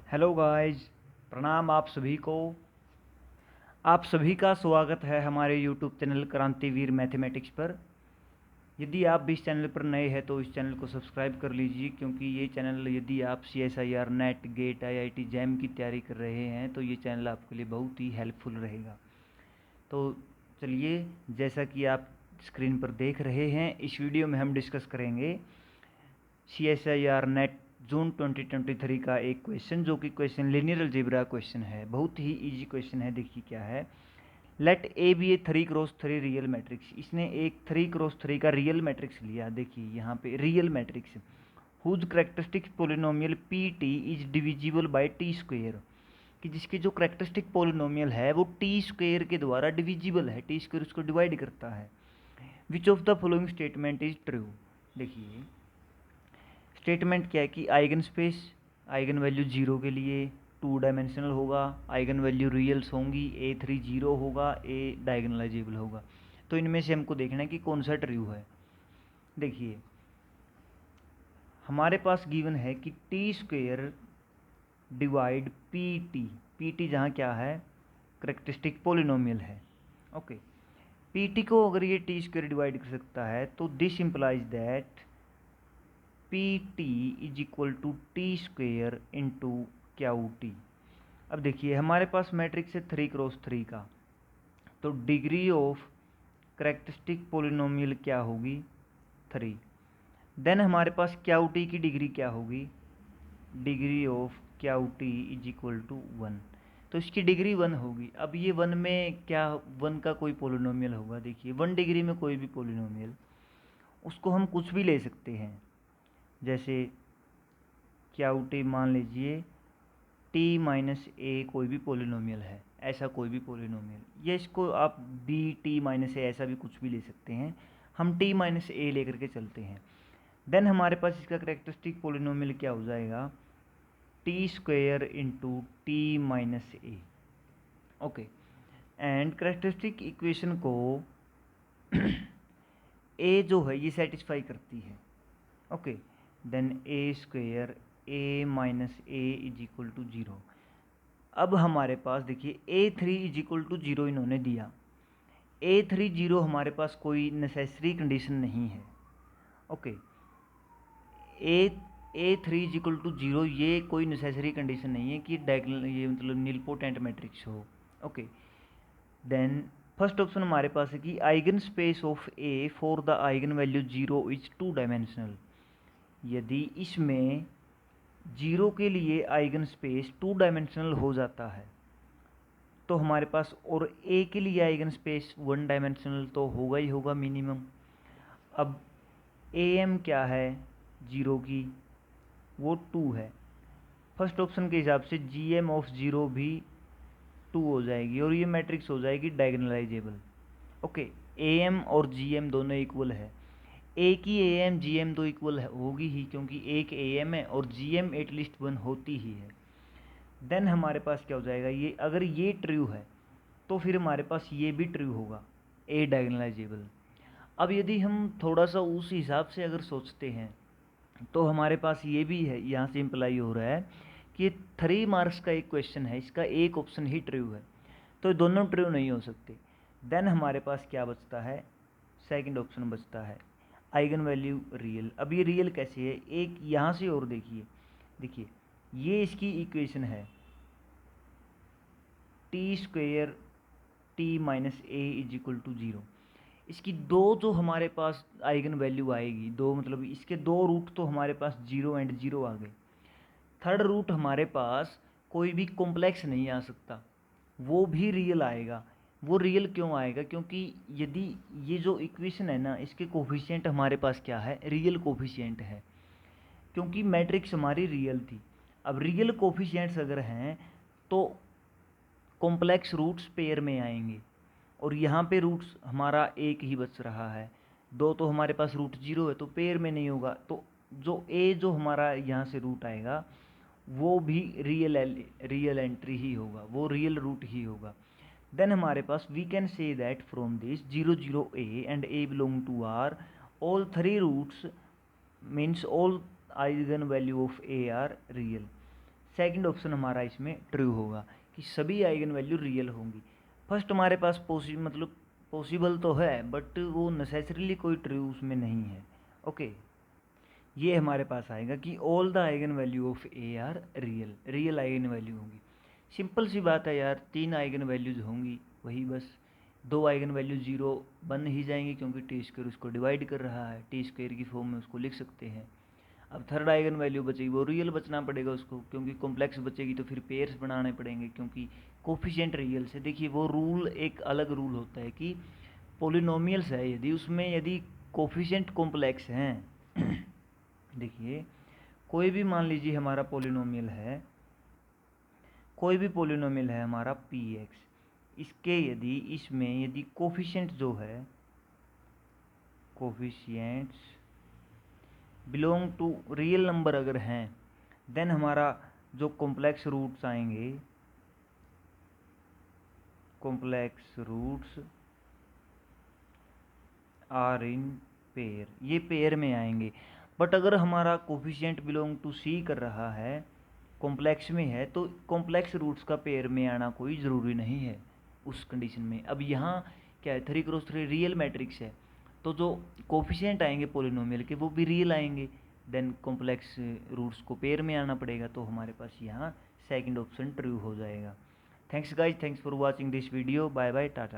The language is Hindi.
हेलो गाइस, प्रणाम आप सभी को। आप सभी का स्वागत है हमारे यूट्यूब चैनल क्रांतिवीर मैथमेटिक्स पर। यदि आप भी इस चैनल पर नए हैं तो इस चैनल को सब्सक्राइब कर लीजिए, क्योंकि ये चैनल यदि आप CSIR NET GATE IIT JAM की तैयारी कर रहे हैं तो ये चैनल आपके लिए बहुत ही हेल्पफुल रहेगा। तो चलिए, जैसा कि आप स्क्रीन पर देख रहे हैं, इस वीडियो में हम डिस्कस करेंगे CSIR नेट जून 2023 का एक क्वेश्चन, जो कि क्वेश्चन लीनियर अलजेब्रा क्वेश्चन है। बहुत ही इजी क्वेश्चन है। देखिए क्या है। Let A be a 3x3 real matrix. इसने एक 3x3 का रियल मैट्रिक्स लिया। देखिए यहाँ पे real matrix whose characteristic polynomial P T is divisible by T square, कि जिसकी जो करेक्टरिस्टिक पोलिनोमियल है वो टी स्क्वेयर के द्वारा डिविजिबल है, टी स्क्वेयर उसको डिवाइड करता है। Which of the following statement is true. देखिए स्टेटमेंट क्या है कि eigen space, eigen value zero के लिए टू डायमेंशनल होगा, आइगन वैल्यू रियल्स होंगी, A3 जीरो होगा, A डायगनलाइजेबल होगा। तो इनमें से हमको देखना है कि कौन सा ट्रू है। देखिए हमारे पास गिवन है कि T square divide P T जहाँ क्या है, करेक्टरिस्टिक पोलिनोमियल है। ओके, पी टी को अगर ये टी स्क्वेयर डिवाइड कर सकता है तो this implies that P T is equal to T square into Q T. अब देखिए हमारे पास मैट्रिक्स है 3x3 का, तो डिग्री ऑफ करेक्टरिस्टिक पोलिनोमियल क्या होगी, 3। देन हमारे पास क्यू टी की डिग्री क्या होगी, degree of Q T is equal to 1। तो इसकी डिग्री 1 होगी। अब ये 1 में क्या, 1 का कोई पोलिनोमियल होगा। देखिए 1 डिग्री में कोई भी पोलिनोमियल, उसको हम कुछ भी ले सकते हैं। जैसे क्यू टी मान लीजिए टी माइनस ए कोई भी पोलिनोमियल है, ऐसा कोई भी पोलिनोमियल, या इसको आप बी टी माइनस ए ऐसा भी कुछ भी ले सकते हैं। हम टी माइनस ए लेकर के चलते हैं। देन हमारे पास इसका करेक्टरिस्टिक पोलिनोमियल क्या हो जाएगा, T square into T minus A. Okay, and characteristic equation को ए जो है ये सेटिस्फाई करती है। Okay, then A square A minus A is equal to 0। अब हमारे पास देखिए A3 इज इक्वल टू 0 इन्होंने दिया। A3 0 हमारे पास कोई नेसेसरी कंडीशन नहीं है। Okay, A3 is equal to 0 ये कोई नेसेसरी कंडीशन नहीं है कि डायगोनल, ये मतलब नीलपोटेंट मैट्रिक्स हो। ओके, देन फर्स्ट ऑप्शन हमारे पास है कि eigen space of A for the eigen value 0 is two dimensional. यदि इसमें 0 के लिए आइगन स्पेस टू डायमेंशनल हो जाता है तो हमारे पास, और ए के लिए आइगन स्पेस 1 डायमेंशनल तो होगा ही होगा मिनिमम। अब ए एम क्या है 0 की, वो 2 है। फर्स्ट ऑप्शन के हिसाब से जी एम ऑफ 0 भी 2 हो जाएगी और ये मैट्रिक्स हो जाएगी डायगनलाइजेबल। ओके, ए एम और जी एम दोनों इक्वल है। ए की ए एम जी एम तो इक्वल होगी ही, क्योंकि एक ए एम है और जी एम एटलीस्ट 1 होती ही है। देन हमारे पास क्या हो जाएगा, ये अगर ये ट्रू है तो फिर हमारे पास ये भी ट्रू होगा, ए डायगनलाइजेबल। अब यदि हम थोड़ा सा उस हिसाब से अगर सोचते हैं तो हमारे पास ये भी है, यहाँ से इम्प्लाई हो रहा है कि 3 मार्क्स का एक क्वेश्चन है, इसका एक ऑप्शन ही ट्रू है, तो दोनों ट्रू नहीं हो सकते। देन हमारे पास क्या बचता है, सेकंड ऑप्शन बचता है आइगन वैल्यू रियल। अब ये रियल कैसे है, एक यहाँ से और देखिए, देखिए ये इसकी इक्वेशन है T square T minus A is equal to 0। इसकी दो जो हमारे पास आइगन वैल्यू आएगी, दो मतलब इसके दो रूट तो हमारे पास 0 एंड 0 आ गए। थर्ड रूट हमारे पास कोई भी कॉम्प्लेक्स नहीं आ सकता, वो भी रियल आएगा। वो रियल क्यों आएगा, क्योंकि यदि ये जो इक्वेशन है ना, इसके कोफिशिएंट हमारे पास क्या है, रियल कोफिशिएंट है, क्योंकि मैट्रिक्स हमारी रियल थी। अब रियल कोफिशिएंट्स अगर हैं तो कॉम्प्लेक्स रूट्स पेयर में आएंगे, और यहाँ पे रूट्स हमारा एक ही बच रहा है, दो तो हमारे पास रूट 0 है तो पेयर में नहीं होगा। तो जो ए जो हमारा यहाँ से रूट आएगा वो भी रियल एंट्री ही होगा, वो रियल रूट ही होगा। देन हमारे पास we can say that from this 0 0 A and A belong to R all 3 roots means all eigen value of A are real. Second option हमारा इसमें ट्रू होगा कि सभी आइगन वैल्यू रियल होंगी। फर्स्ट हमारे पास पॉसिबल तो है बट वो नेसेसरीली कोई ट्रू उसमें नहीं है। ओके, ये हमारे पास आएगा कि all the eigen value of A are real eigen value होंगी। सिंपल सी बात है यार, 3 आइगन वैल्यूज होंगी, वही बस 2 आइगन वैल्यू 0 बन ही जाएंगी क्योंकि टी स्क्वायर उसको डिवाइड कर रहा है, टी स्क्वायर की फॉर्म में उसको लिख सकते हैं। अब थर्ड आइगन वैल्यू बचेगी वो रियल बचना पड़ेगा उसको, क्योंकि कॉम्प्लेक्स बचेगी तो फिर पेयर्स बनाने पड़ेंगे क्योंकि कोफिशिएंट रियल से। देखिए वो रूल एक अलग रूल होता है कि पोलिनोमियल्स है यदि कोफिशिएंट कॉम्प्लेक्स हैं देखिए कोई भी मान लीजिए हमारा पोलिनोमियल है, कोई भी पोलिनोमियल है हमारा पी एक्स, इसके यदि कोफिशिएंट जो है coefficients belong to real number अगर हैं, देन हमारा जो कॉम्प्लेक्स रूट्स आएंगे, complex roots are in pair, ये पेयर में आएंगे। बट अगर हमारा कोफिशिएंट बिलोंग टू सी कर रहा है, कॉम्प्लेक्स में है, तो कॉम्प्लेक्स रूट्स का पेयर में आना कोई ज़रूरी नहीं है उस कंडीशन में। अब यहाँ क्या है, 3x3 रियल मैट्रिक्स है, तो जो कोफिशिएंट आएंगे पोलिनोमियल के वो भी रियल आएंगे, देन कॉम्प्लेक्स रूट्स को पेयर में आना पड़ेगा, तो हमारे पास यहाँ सेकंड ऑप्शन ट्रू हो जाएगा। Thanks guys, thanks for watching this video, bye bye, Tata.